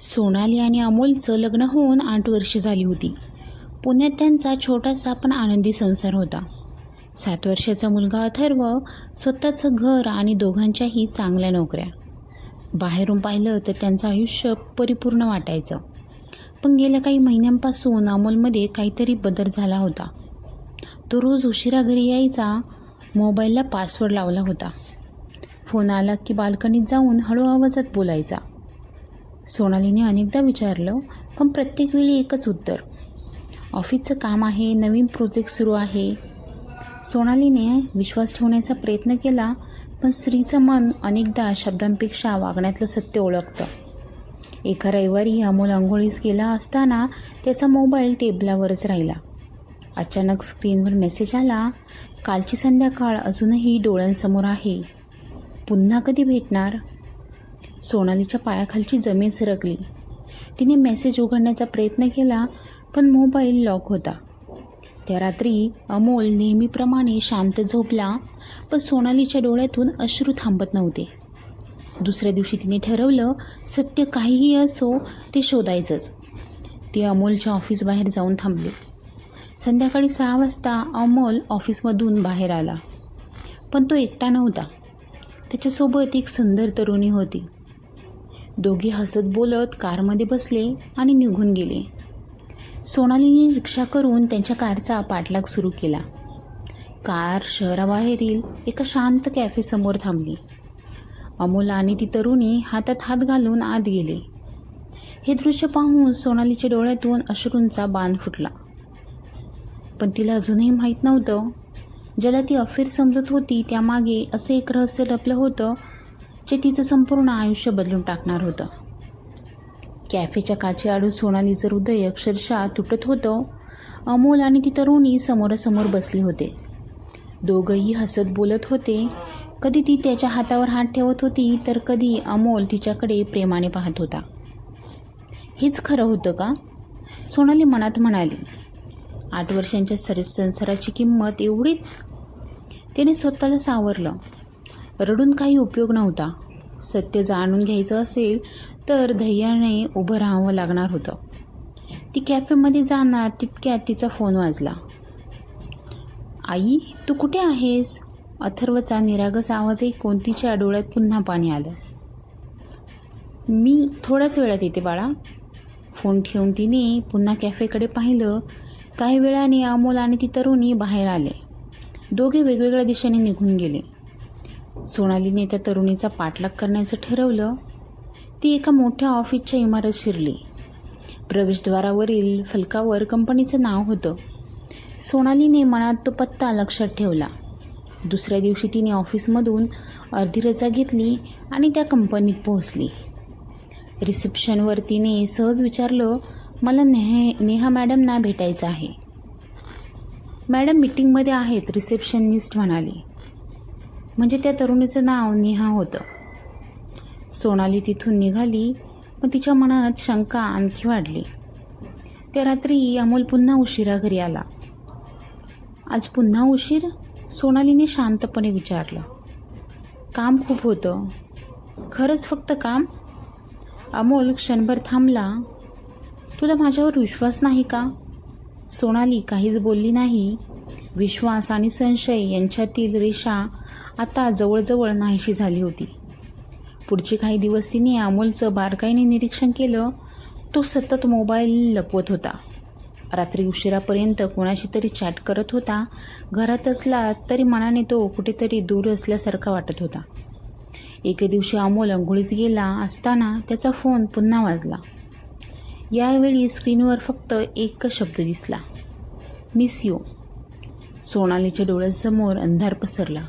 सोनाली आणि अमोलचं लग्न होऊन 8 वर्षे झाली होती. पुण्यात त्यांचा छोटासा पण आनंदी संसार होता. 7 वर्षाचा मुलगा अथर्व, स्वतःचं घर आणि दोघांच्याही चांगल्या नोकऱ्या. बाहेरून पाहिलं तर त्यांचं आयुष्य परिपूर्ण वाटायचं. पण गेल्या काही महिन्यांपासून अमोलमध्ये काहीतरी बदल झाला होता. तो रोज उशिरा घरी यायचा, मोबाईलला पासवर्ड लावला होता. फोन आला की बाल्कनीत जाऊन हळू आवाजात बोलायचा. सोनालीने अनेकदा विचारलं, पण प्रत्येक वेळी एकच उत्तर, ऑफिसचं काम आहे, नवीन प्रोजेक्ट सुरू आहे. सोनालीने विश्वास ठेवण्याचा प्रयत्न केला, पण स्त्रीचं मन अनेकदा शब्दांपेक्षा वागण्यातलं सत्य ओळखतं. एका रविवारी अमोल अंघोळीस गेला असताना त्याचा मोबाईल टेबलावरच राहिला. अचानक स्क्रीनवर मेसेज आला, कालची संध्याकाळ अजूनही डोळ्यांसमोर आहे. पुन्हा कधी भेटणार? सोनालीच्या पायाखालची जमीन सरकली. तिने मेसेज उघडण्याचा प्रयत्न केला, पण मोबाईल लॉक होता. त्या रात्री अमोल नेहमीप्रमाणे शांत झोपला, पण सोनालीच्या डोळ्यातून अश्रू थांबत नव्हते. दुसऱ्या दिवशी तिने ठरवलं, सत्य काहीही असो ते शोधायचंच. ती अमोलच्या ऑफिसबाहेर जाऊन थांबली. संध्याकाळी 6 वाजता अमोल ऑफिसमधून बाहेर आला, पण तो एकटा नव्हता. त्याच्यासोबत एक सुंदर तरुणी होती. दोघे हसत बोलत कारमध्ये बसले आणि निघून गेले. सोनालीने रिक्षा करून त्यांच्या कारचा पाठलाग सुरू केला. कार शहराबाहेरील एका शांत कॅफेसमोर थांबली. अमोल आणि ती तरुणी हातात हात घालून आत गेले. हे दृश्य पाहून सोनालीच्या डोळ्यातून अश्रूंचा बांध फुटला. पण तिला अजूनही माहीत नव्हतं, ज्याला ती अफेअर समजत होती त्यामागे असं एक रहस्य लपलं होतं, जे तिचं संपूर्ण आयुष्य बदलून टाकणार होतं. कॅफेच्या काचेआडू सोनालीचं हृदय अक्षरशः तुटत होतं. अमोल आणि ती तरुणी समोरासमोर बसले होते. दोघंही हसत बोलत होते. कधी ती त्याच्या हातावर हात ठेवत होती, तर कधी अमोल तिच्याकडे प्रेमाने पाहत होता. हेच खरं होतं का? सोनाली मनात म्हणाली. 8 वर्षांच्या संसाराची किंमत एवढीच? तिने स्वतःला सावरलं. रडून काही उपयोग नव्हता. सत्य जाणून घ्यायचं असेल तर धैर्याने उभं राहावं लागणार होतं. ती कॅफेमध्ये जाणार तितक्यात तिचा फोन वाजला. आई, तू कुठे आहेस? अथर्वचा निरागस आवाज ऐकून तिच्या डोळ्यात पुन्हा पाणी आलं. मी थोड्याच वेळात येते बाळा. फोन ठेवून तिने पुन्हा कॅफेकडे पाहिलं. काही वेळाने अमोल आणि ती तरुणी बाहेर आले. दोघे वेगवेगळ्या दिशेने निघून गेले. सोनालीने त्या तरुणीचा पाठलाग करण्याचं ठरवलं. ती एका मोठ्या ऑफिसच्या इमारत शिरली. प्रवेशद्वारावरील फलकावर कंपनीचं नाव होतं. सोनालीने मनात तो पत्ता लक्षात ठेवला. दुसऱ्या दिवशी तिने ऑफिसमधून अर्धी रजा घेतली आणि त्या कंपनीत पोहोचली. रिसेप्शनवर तिने सहज विचारलं, मला नेहा मॅडमना भेटायचं आहे. मॅडम मीटिंगमध्ये आहेत, रिसेप्शनिस्ट म्हणाली. म्हणजे त्या तरुणीचं नाव नेहा होतं. सोनाली तिथून निघाली, पण तिच्या मनात शंका आणखी वाढली. त्या रात्री अमोल पुन्हा उशिरा घरी आला. आज पुन्हा उशीर? सोनालीने शांतपणे विचारलं. काम खूप होतं. खरंच फक्त काम? अमोल क्षणभर थांबला. तुला माझ्यावर विश्वास नाही का? सोनाली काहीच बोलली नाही. विश्वास आणि संशय यांच्यातील रेषा आता जवळजवळ नाहीशी झाली होती. पुढचे काही दिवस तिने अमोलचं बारकाईने निरीक्षण केलं. तो सतत मोबाईल लपवत होता. रात्री उशिरापर्यंत कोणाशी तरी चॅट करत होता. घरात असला तरी मनाने तो कुठेतरी दूर असल्यासारखा वाटत होता. एके दिवशी अमोल अंघोळीस गेला असताना त्याचा फोन पुन्हा वाजला. यावेळी स्क्रीनवर फक्त एकच शब्द दिसला, मिस यू. सोनालीच्या डोळ्यासमोर अंधार पसरला.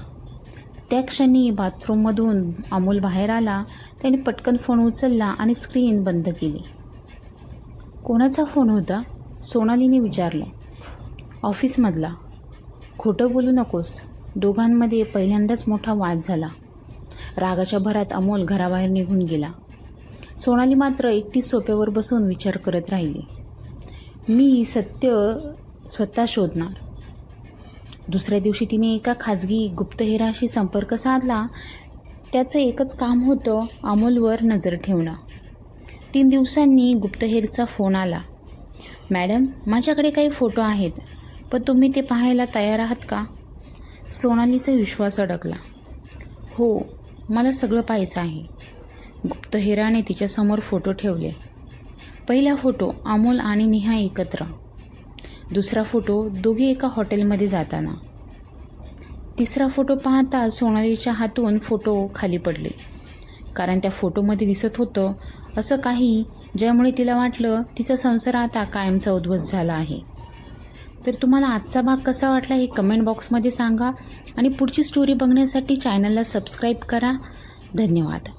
त्या क्षणी बाथरूममधून अमोल बाहेर आला. त्याने पटकन फोन उचलला आणि स्क्रीन बंद केली. कोणाचा फोन होता? सोनालीने विचारलं. ऑफिसमधला. खोटं बोलू नकोस. दोघांमध्ये पहिल्यांदाच मोठा वाद झाला. रागाच्या भरात अमोल घराबाहेर निघून गेला. सोनाली मात्र एकटीच सोफ्यावर बसून विचार करत राहिली. मी सत्य स्वतः शोधणार. दुसऱ्या दिवशी तिने एका खाजगी गुप्तहेराशी संपर्क साधला. त्याचं एकच काम होतं, अमोलवर नजर ठेवणं. 3 दिवसांनी गुप्तहेरचा फोन आला. मॅडम, माझ्याकडे काही फोटो आहेत, पण तुम्ही ते पाहायला तयार आहात का? सोनालीचा विश्वास अडकला. हो, मला सगळं पाहायचं आहे. गुप्तहेराने तिच्यासमोर फोटो ठेवले. पहिला फोटो अमोल आणि नेहा एकत्र. दुसरा फोटो दोघे एका हॉटेलमध्ये जाताना. तिसरा फोटो पाहता सोनालीच्या हातून फोटो खाली पडले, कारण त्या फोटोमध्ये दिसत होतं असं काही ज्यामुळे तिला वाटलं तिचा संसार आता कायमचा उद्ध्वस्त झाला आहे. तर तुम्हाला आजचा भाग कसा वाटला हे कमेंट बॉक्समध्ये सांगा आणि पुढची स्टोरी बघण्यासाठी चॅनलला सबस्क्राईब करा. धन्यवाद.